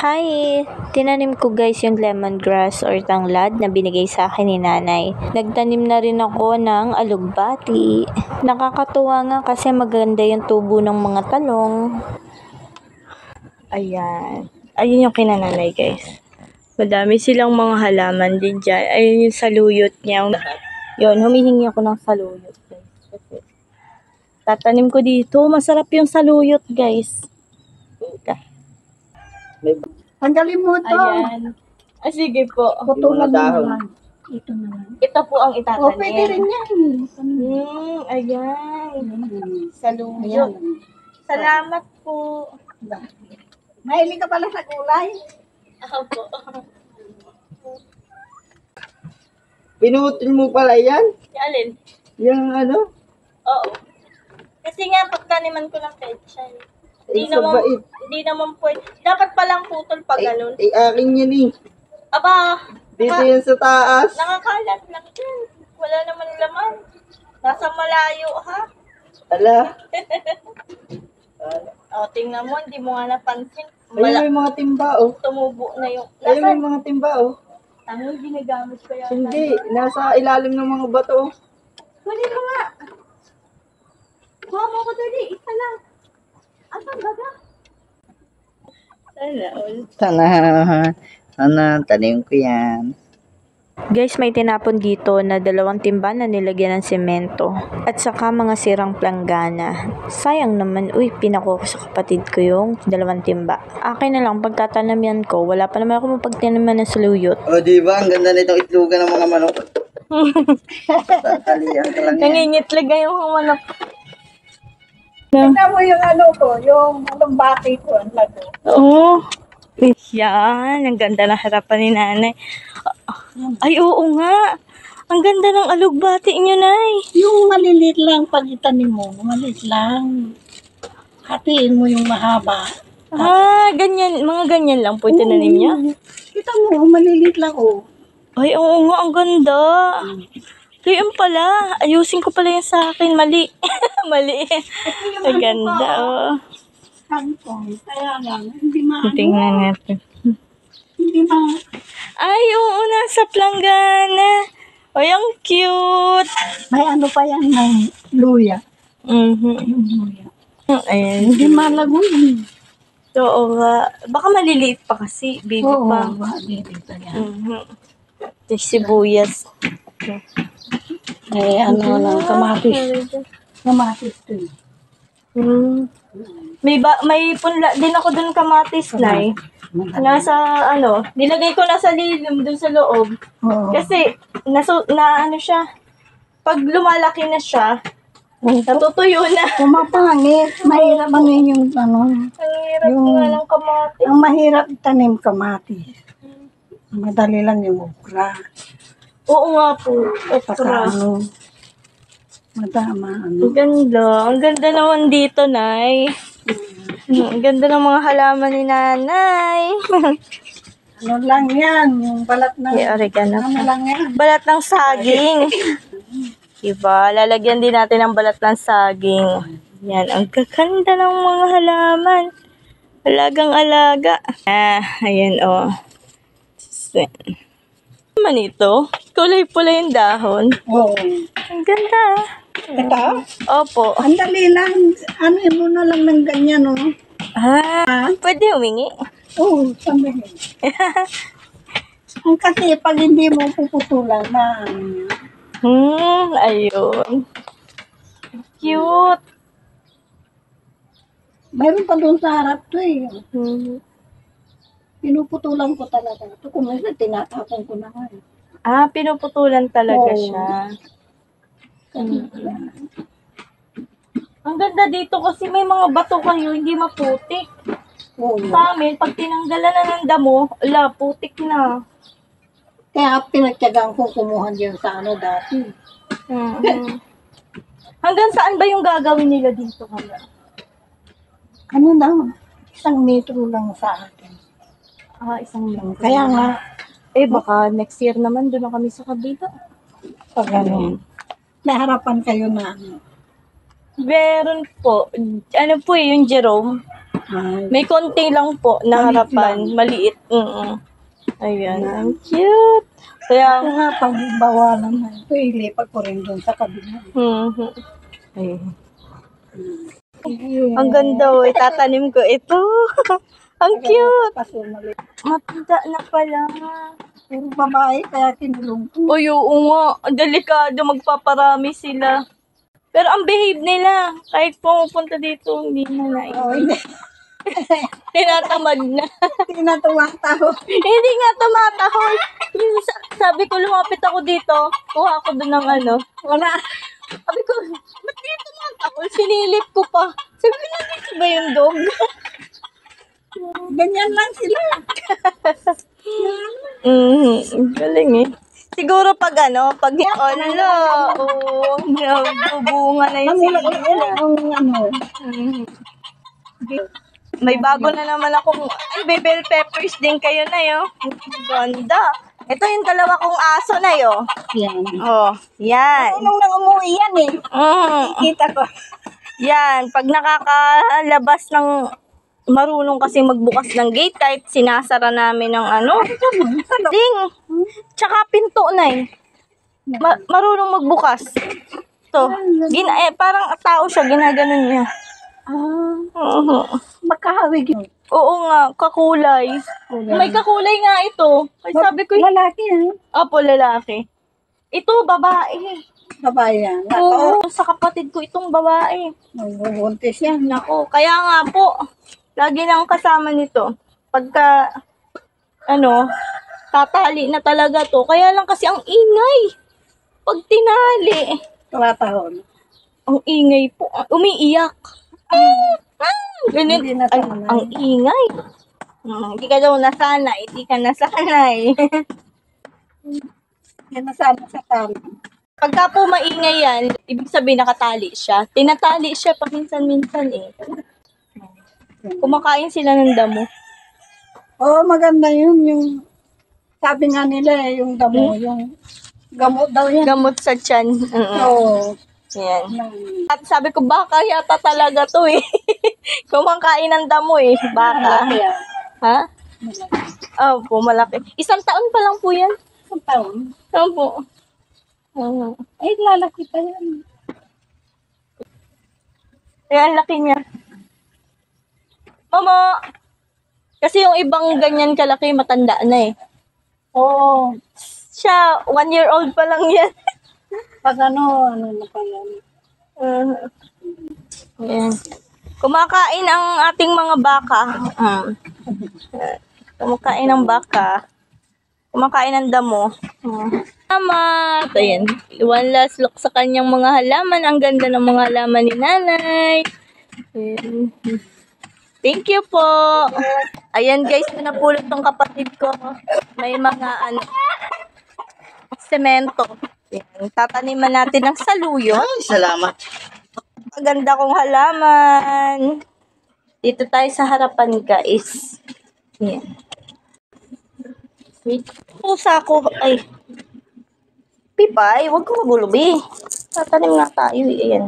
Hi! Tinanim ko guys yung lemongrass or tanglad na binigay sa akin ni nanay. Nagtanim na rin ako ng alugbati. Nakakatuwa nga kasi maganda yung tubo ng mga talong. Ayan. Ayun yung kinananay guys. Madami silang mga halaman din dyan. Ayun yung saluyot niya. Yun, humihingi ako ng saluyot guys. Kasi tatanim ko dito. Masarap yung saluyot guys. Tanggalin mo ito. Ayan. Sige po. Putulan mo naman. Ito naman. Ito po ang itatanim. O, pwede rin yan. Ayan. Saluyot. Ayan. Salamat po. Mahilig ka pala sa gulay. Opo. Pinutin mo pala yan? Alin? Yung ano? Oo. Kasi nga, pagtaniman ko ng pechay. Hindi naman pwede. Dapat palang putol pag ganun. Akin yan eh. Aba, Dito yan sa taas. nakakalat lang yan. Wala naman laman. Nasa malayo, ha? Ala. O, tingnan mo, hindi mo nga napansin. Ayun may mga timba oh. Tumubo na yung... Ayun may mga timba oh. Ano ginagamit ko yan? Hindi. Nasa ilalim ng mga bato oh. Pwede mo nga. Kuha mo ko dali. Isa lang. Asan baga? Sana tanim ko yan. Guys, may tinapon dito na 2 timba na nilagyan ng semento. At saka mga sirang planggana. Sayang naman, pinako ko sa kapatid ko yung 2 timba. Akin na lang, pagtatanamian ko, wala pa naman ako mapagtanaman ng saluyot. O diba, ang ganda nitong itlogan ng mga manok. Tatalian ka lang yan. Nangingitlig yung mga manok. Tignan mo yung ano ko, yung alugbati ko, ang lago. Oo. Yan, ang ganda ng harapan ni nanay. Ay, oo nga. Ang ganda ng alugbati niyo, nay. Yung malilit lang pag itanim mo, malilit lang. Hatiin mo yung mahaba. Ganyan. Mga ganyan lang po tinanim niya. Kita mo, malilit lang oh. Ay, oo nga, ang ganda. Kaya pala, ayusin ko pala yan sa akin. Mali. Mali. Ang ganda, oh. Sabi ko, kaya lang, hindi maano. Tingnan natin. Hindi ma... Ay, oo, nasa planggana. Ay, ang cute. May ano pa yan ng luya. Mhm. Yung luya. Ayan. Hindi malago yun. Oo nga. Baka maliliit pa kasi. Baby Oo, pa. dito yan. Mhm. Yung sibuyas. Eh, ano lang, kamatis. Kamatis to eh. May punla din ako dun kamatis, nay. Nasa, nilagay ko na sa lilim dun sa loob. Oo. Kasi, ano siya, pag lumalaki na siya, natutuyo na. Kumapangit. Mahirap ano yung ano. Ang hirap nga ng kamatis. Ang mahirap itanim kamatis. Madali lang yung okra. Oo nga po, Saka okra. ano, madama ano. Ang ganda. Ang ganda naman dito, nay. Ang ganda ng mga halaman ni nanay. Ano lang yan, yung balat ng... May oregano. Ano lang yan. Balat ng saging. Diba? Lalagyan din natin ng balat ng saging. Yan. Ang gaganda ng mga halaman. Alagang-alaga. Ayan, oh. Ano man ito? Kulay-pula yung dahon. Oo. Ang ganda. Ito? Opo. Ang dali lang. Ano mo na lang ng ganyan, oh. Pwede humingi. Oo, sabihin. Ang kasi pag hindi mo puputulan na Ayun. Cute. mayroon pa doon sa harap to eh. Pinuputulan ko talaga. Ito kung minsan tinatapon ko na nga eh. Pinuputulan talaga Oo. siya. Ang ganda dito kasi may mga bato kayo, hindi maputik. Oo. Sa amin, pag tinanggalan na ng damo, putik na. Kaya pinagtyagaan ko kumuha diyan sa ano dati. Hanggang saan ba yung gagawin nila dito kaya? Ano daw? 1 metro lang sa akin. 1 metro. Kaya nga, Baka next year naman doon na kami sa kabila. pag ano, may harapan kayo na ano. Meron po. Ano po yung Jerome? Ay, May konti lang po na Maliit harapan. Maliit. Ayan. Ang cute. Kaya, ito nga, pagbawalan na ito, ilipat ko rin doon sa kabila. mhm. Ayun. Ayun. Ang ganda oh. Itatanim ko ito. Ang cute. Pasumali. Matanda na pala. Puro babae, kaya kinulong ko. Uy, oo nga. Ang delikado. Magpaparami sila. Pero ang behave nila. Kahit pumupunta dito, hindi na Oo, hindi. tinatamad na. Tinatuwa tao. Hindi nga tumatahol. Yung sabi ko, lumapit ako dito. Kuha ako doon ng ano. Wala. Sabi ko, ba't di tumatahol? Sinilip ko pa. Sabi ko, nandito ba yung dog? Ganyan lang sila. Galing eh. Siguro pag pag nabubunga na yung Namulak sili. na ang ano. May bago na naman akong, bell peppers din kayo na yun. Ganda. Ito yung dalawa kong aso na yun. Yan. Oh, yan. Nung nang umuwi yan eh. Kita ko. Yan, pag nakakalabas ng marunong kasi magbukas ng gate kahit sinasara namin ng ding. Tsaka pinto na eh. Marunong magbukas. To, parang tao siya, ginaganon niya. Magkahawig yun. Oo nga, kakulay. May kakulay nga ito. Ay, sabi ko, Lalaki yan. apo lalaki. Ito, babae. Babae yan. Oo, sa kapatid ko itong babae. Nagbubuntis yan. Nako, kaya nga po, lagi nang kasama nito. Pagka, tatali na talaga to. Kaya lang kasi ang ingay. Pag tinali, Tumatahon. ang ingay po. Umiiyak. Ganun. Hindi na Ay, sanay. ang ingay. Hindi ka daw nasanay. Hindi ka nasanay. Yan nasama sa tao. Pagka po maingay yan, ibig sabihin nakatali siya. Tinatali siya paminsan-minsan eh. Kumakain sila ng damo. Oo, maganda yun. Yung, sabi nga nila yung damo, yung gamot daw yan. Gamot sa tiyan. Oo. Yan. At sabi ko, baka yata talaga to eh. Kumakain ng damo eh. Baka. Kaya, Ha? Oh, po, malaki. 1 taon pa lang po yan. isang taon. Opo. Ay, lalaki pa yan. Kaya ang laki niya. Mama! Kasi yung ibang ganyan kalaki, matanda na eh. Oo. Siya, 1-year-old pa lang yan. Pag ano na pa yan. Ayan. Kumakain ang ating mga baka. Kumakain ng baka. Kumakain ng damo. Salamat! Ayan. One last look sa kanyang mga halaman. Ang ganda ng mga halaman ni nanay. Ayan. Thank you po. Ayan guys, pinapulot ng kapatid ko. May mga semento. Ayan. Tataniman natin ng saluyot. Ay, salamat. Maganda kong halaman. Dito tayo sa harapan, guys. Yan. Wait. Pusa ko. Ay. Pipay, huwag ko magulubi. Tatanim nga tayo. Ayan.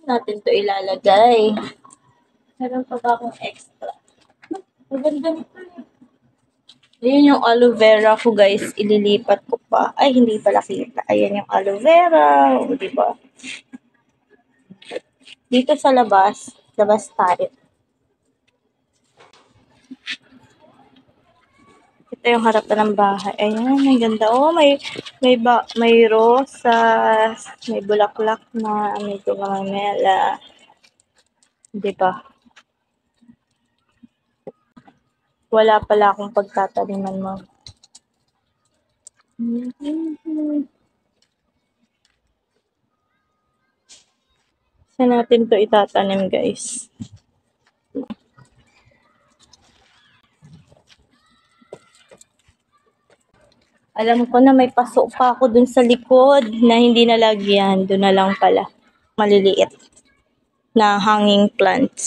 Natin to ilalagay. Meron pa ba akong extra? Maganda nito. Ayan yung aloe vera ko, guys. Ililipat ko pa. Ay, hindi pala kita. Ayan yung aloe vera. O, diba? Dito sa labas. Labas tayo. Ito yung harapan ng bahay. Ayan, ang ganda. Oh, may rosas. May bulaklak na. May gumamela. Diba? Wala pala akong pagtataniman mo. Saan natin to itatanim, guys? Alam ko na may paso pa ako dun sa likod na hindi nalagyan. Doon na lang pala. Maliliit na hanging plants.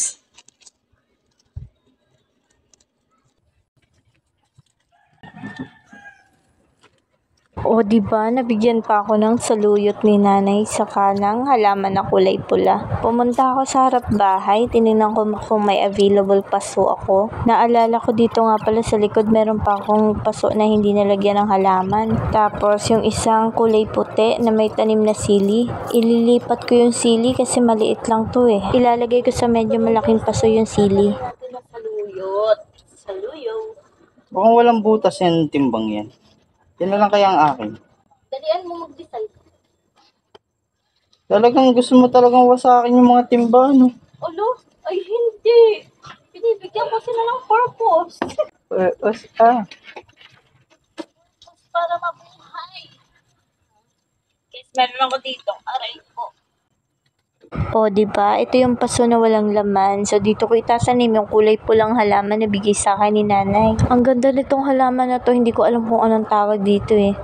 O, di ba nabigyan pa ako ng saluyot ni nanay sa kanang halaman na kulay pula. Pumunta ako sa harap bahay, tinignan ko kung may available paso ako. Naalala ko dito nga pala sa likod meron pa akong paso na hindi nalagyan ng halaman. Tapos yung isang kulay puti na may tanim na sili. Ililipat ko yung sili kasi maliit lang to eh. Ilalagay ko sa medyo malaking paso yung sili. Mukhang walang butas yan, timbang yan. Yan na lang kaya ang akin. Dalian mo mag-decide. Talagang gusto mo talagang wasakin yung mga timba, no? Alo? Ay, hindi. Binibigyan ko sila ng purpose. Para mabuhay. Guys, meron ako dito. Aray ko. O, diba? Ito yung paso na walang laman. So, dito ko itasanim yung kulay pulang halaman na bigay sa akin ni nanay. Ang ganda nitong halaman na to. Hindi ko alam kung anong tawag dito eh.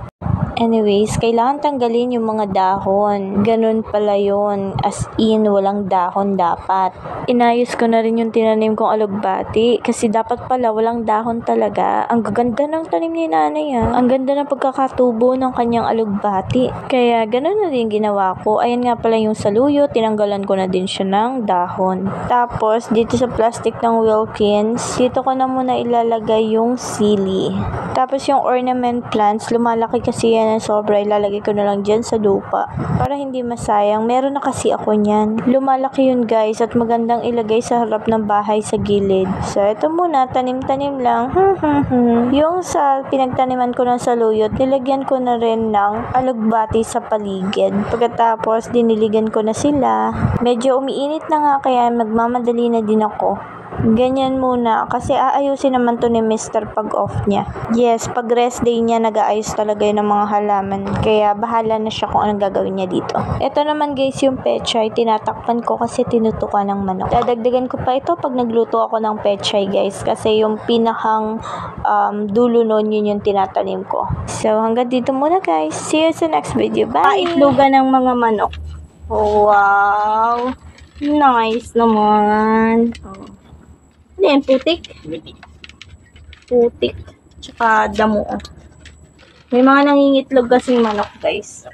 Anyways, kailangan tanggalin yung mga dahon. Ganun pala yun. As in, walang dahon dapat. Inayos ko na rin yung tinanim kong alugbati. Kasi dapat pala walang dahon talaga. Ang gaganda ng tanim ni nanay ah. Ang ganda ng pagkakatubo ng kanyang alugbati. Kaya ganun na din ginawa ko. Ayan nga pala yung saluyo. Tinanggalan ko na din siya ng dahon. Tapos, dito sa plastic ng Wilkins, dito ko na muna ilalagay yung sili. Tapos yung ornament plants, lumalaki kasi yan ng sobra, ilalagay ko na lang dyan sa lupa para hindi masayang. Meron na kasi ako nyan. Lumalaki yun guys at magandang ilagay sa harap ng bahay sa gilid. So ito muna, tanim-tanim lang. Yung sa pinagtaniman ko ng saluyot, nilagyan ko na rin ng alugbati sa paligid. Pagkatapos diniligan ko na sila. Medyo umiinit na nga kaya magmamadali na din ako. Ganyan muna kasi aayusin naman to ni Mr. pag off niya. Yes, pag rest day niya nag-aayos talaga yun ng mga halaman. Kaya bahala na siya kung anong gagawin niya dito. Ito naman guys yung pechay. Tinatakpan ko kasi tinutukan ng manok. Dadagdagan ko pa ito pag nagluto ako ng pechay guys. Kasi yung pinakang dulo nun yun yung tinatanim ko. So hanggang dito muna guys. See you sa next video. Bye! Paitlugan ng mga manok. Oh, wow! Nice naman. Oh. Ano yan? Putik? Putik. Tsaka damo. May mga nangingitlog kasing manok, guys.